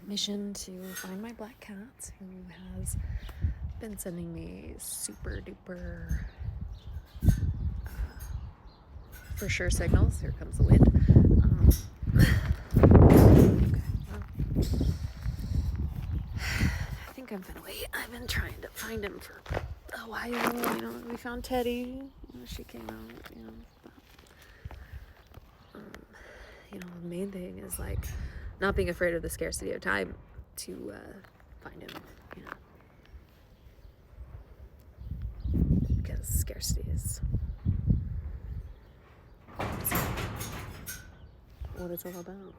mission to find my black cat, who has been sending me super duper for sure signals. Here comes the wind. I think I'm gonna wait. I've been trying to find him for a while. We found Teddy. She came out. The main thing is like not being afraid of the scarcity of time to find him. Because scarcity is what it's all about.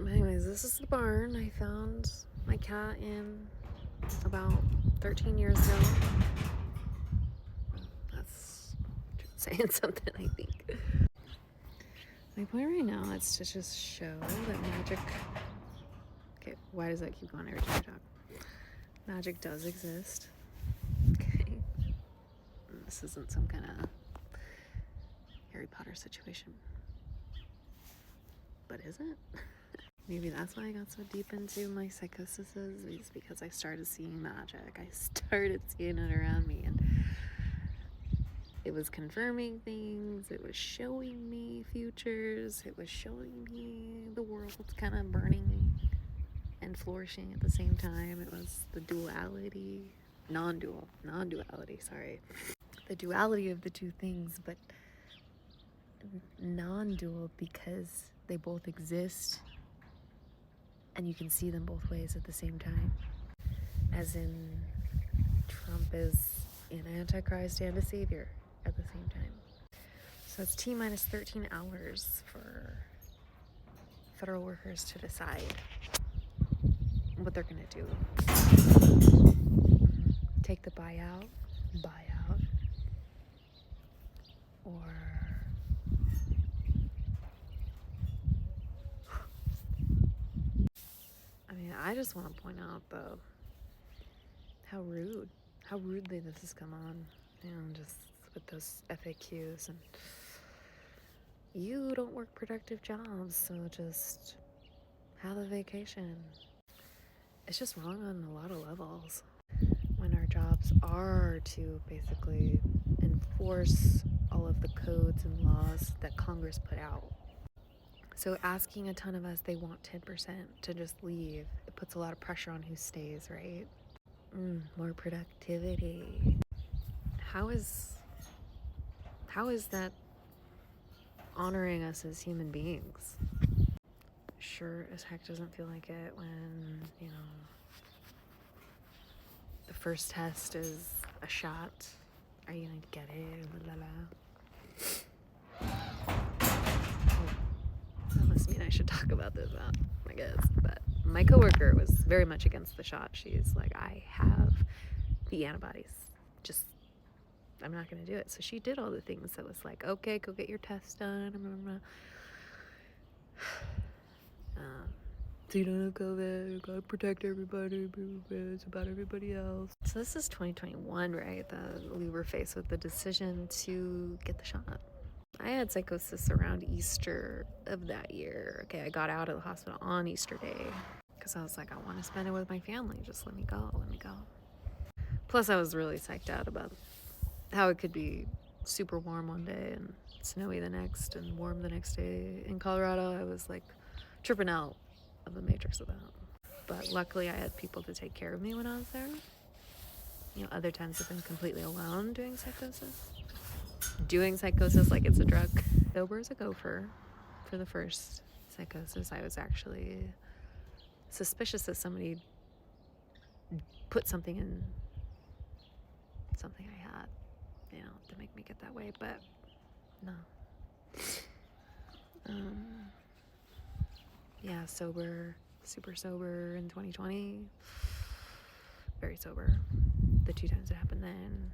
Anyways, this is the barn I found my cat in about 13 years ago. That's saying something, I think. My point right now is to just show that magic... Okay, why does that keep going every time I talk? Magic does exist. Okay. And this isn't some kind of Harry Potter situation. But is it? Maybe that's why I got so deep into my psychosis, is because I started seeing magic. I started seeing it around me, and it was confirming things. It was showing me futures. It was showing me the world kind of burning and flourishing at the same time. It was the duality, non-duality, sorry. The duality of the two things, but non-dual because they both exist and you can see them both ways at the same time. As in, Trump is an antichrist and a savior at the same time. So it's T-minus 13 hours for federal workers to decide what they're gonna do. Take the buyout, or I just want to point out though how rudely this has come on, just with those FAQs, and you don't work productive jobs, so just have a vacation. It's just wrong on a lot of levels when our jobs are to basically enforce all of the codes and laws that Congress put out. So asking a ton of us, they want 10% to just leave, it puts a lot of pressure on who stays, right? More productivity. How is that honoring us as human beings? Sure as heck doesn't feel like it when, the first test is a shot. Are you gonna get it? La la la. That must mean I should talk about this, I guess. But my coworker was very much against the shot. She's like, I have the antibodies. Just, I'm not gonna do it. So she did all the things that was like, okay, go get your test done. So you don't have COVID, you gotta protect everybody, it's about everybody else. So this is 2021, right? We were faced with the decision to get the shot. I had psychosis around Easter of that year. Okay, I got out of the hospital on Easter Day because I was like, I want to spend it with my family. Just let me go. Plus, I was really psyched out about how it could be super warm one day and snowy the next and warm the next day. In Colorado, I was like tripping out of the matrix of that. But luckily, I had people to take care of me when I was there. Other times I've been completely alone doing psychosis like it's a drug. Sober as a gopher for the first psychosis. I was actually suspicious that somebody put something in something I had, to make me get that way, but no. Yeah, sober, super sober in 2020. Very sober. The 2 times it happened then,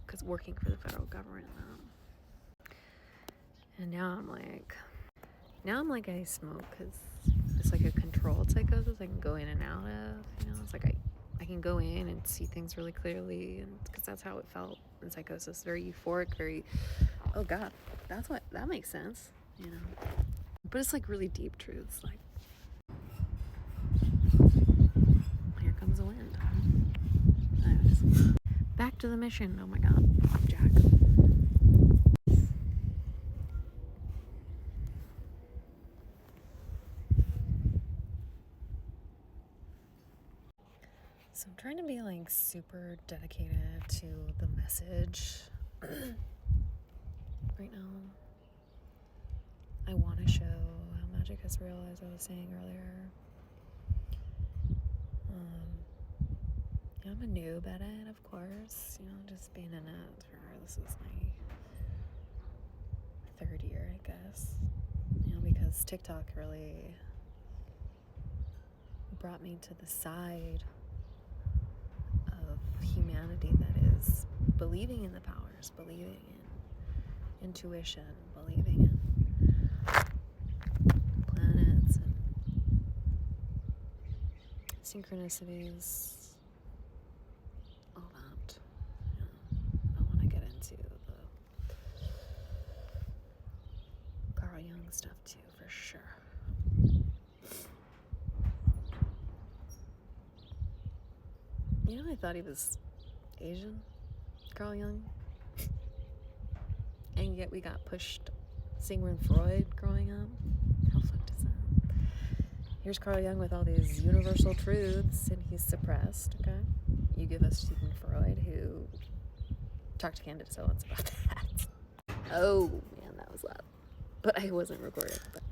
because working for the federal government. And now I'm like I smoke because it's like a controlled psychosis I can go in and out of. It's like I can go in and see things really clearly, and because that's how it felt in psychosis. Very euphoric, very, oh God, that makes sense. you know. But it's like really deep truths, like, here comes the wind. Anyways, back to the mission. Oh my god, Jack. So I'm trying to be like super dedicated to the message right now. I want to show how magic is real, as I was saying earlier. I'm a noob at it, of course. Just being in it for, this is my third year, I guess. Because TikTok really brought me to the side of humanity that is believing in the powers, believing in intuition, believing in planets and synchronicities, all that. I want to get into the Carl Jung stuff too, for sure. I thought he was Asian, Carl Jung. And yet we got pushed Sigmund Freud growing up. How fucked is that? Here's Carl Jung with all these universal truths, and he's suppressed, okay? You give us Sigmund Freud, who talked to Candace Owens about that. Oh, man, that was loud. But I wasn't recording. But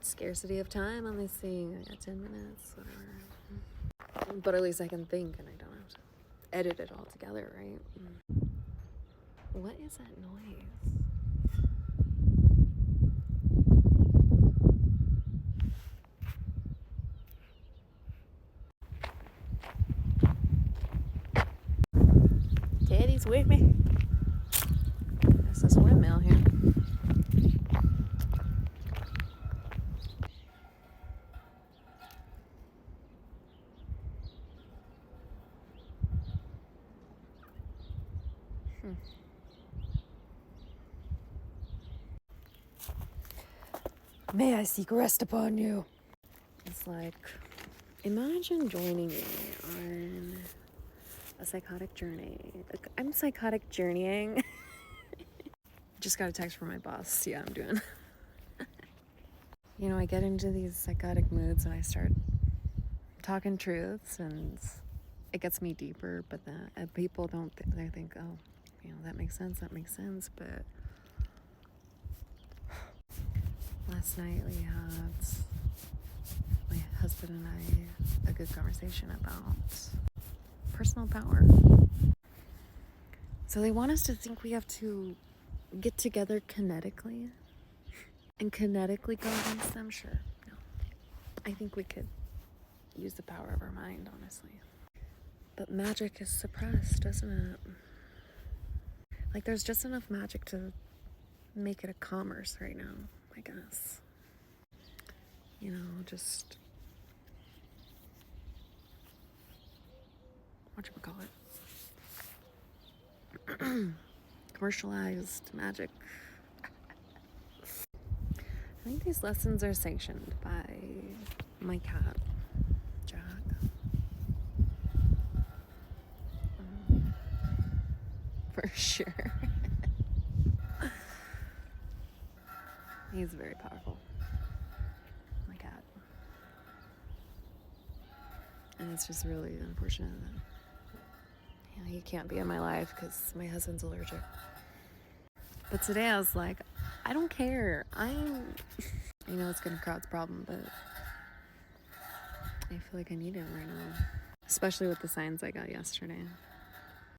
scarcity of time on this thing. I got 10 minutes, whatever. But at least I can think, and I don't have to edit it all together, right? What is that noise? Teddy's with me. There's this windmill here. May I seek rest upon you? It's like, imagine joining me on a psychotic journey. I'm psychotic journeying. Just got a text from my boss. Yeah, I'm doing. I get into these psychotic moods and I start talking truths, and it gets me deeper, but people don't, they think, oh, that makes sense, but last night we had, my husband and I, a good conversation about personal power. So they want us to think we have to get together kinetically and kinetically go against them. Sure, no. I think we could use the power of our mind, honestly. But magic is suppressed, isn't it? Like, there's just enough magic to make it a commerce right now, I guess. Just whatchamacallit? Commercialized magic. I think these lessons are sanctioned by my cat, Jack. For sure. He's very powerful. My cat. And it's just really unfortunate that he can't be in my life because my husband's allergic. But today I was like, I don't care. It's gonna crowd's problem, but I feel like I need him right now. Especially with the signs I got yesterday.